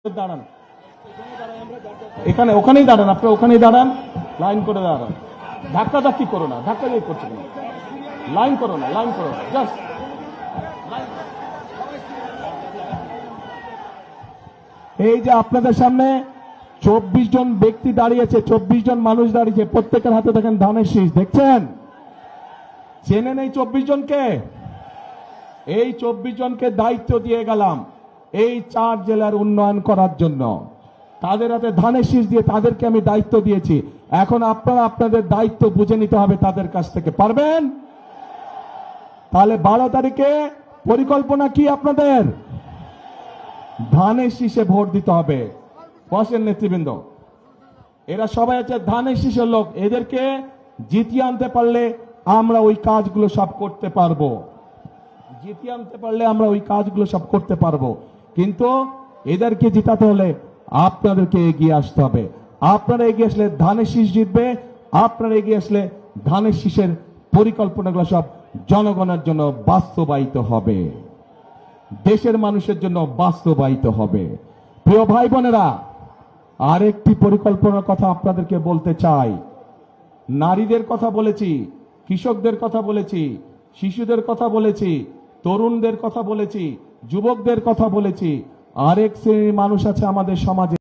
দাঁড়ান, এখানে ওখানেই দাঁড়ান, আপনারা ওখানেই দাঁড়ান, লাইন করে দাঁড়ান, ধাক্কাধাক্কি করো না, ধাক্কা দিয়ে করছে না, লাইন করো না, লাইন করো না, জাস্ট এই যে আপনাদের সামনে 24 জন ব্যক্তি দাঁড়িয়েছে, 24 জন মানুষ দাঁড়িয়েছে, প্রত্যেকের হাতে দেখেন ধানের শীষ, দেখছেন? চেনেন এই 24 জনকে? এই 24 জনকে দায়িত্ব দিয়ে গেলাম এই 4 জেলার উন্নয়ন করার জন্য। তাদের হাতে ধানের শীষ দিয়ে তাদেরকে আমি দায়িত্ব দিয়েছি। এখন আপনারা আপনাদের দায়িত্ব বুঝে নিতে হবে তাদের কাছ থেকে। পারবেন? তাহলে 12 তারিখে পরিকল্পনা কি আপনাদের? ধানের শীষে ভোট দিতে হবে। বসেন নেতৃবৃন্দ, এরা সবাই আছে ধানের শীষের লোক, এদেরকে জিতিয়ে আনতে পারলে আমরা ওই কাজগুলো সব করতে পারবো। জিতিয়ে আনতে পারলে আমরা ওই কাজগুলো সব করতে পারবো, কিন্তু এদেরকে জিতাতে হলে আপনাদেরকে এগিয়ে আসতে হবে। আপনারা এগিয়ে আসলে ধানের শীষ জিতবে, আপনারা এগিয়ে আসলে ধানের শীষের পরিকল্পনাগুলো সব জনগণের জন্য বাস্তবায়িত হবে, দেশের মানুষের জন্য বাস্তবায়িত হবে। প্রিয় ভাই বোনেরা, আরেকটি পরিকল্পনার কথা আপনাদেরকে বলতে চাই। নারীদের কথা বলেছি, কৃষকদের কথা বলেছি, শিশুদের কথা বলেছি, তরুণদের কথা বলেছি, যুবকদের কথা বলেছি। আরেক শ্রেণীর মানুষ আছে আমাদের সমাজে।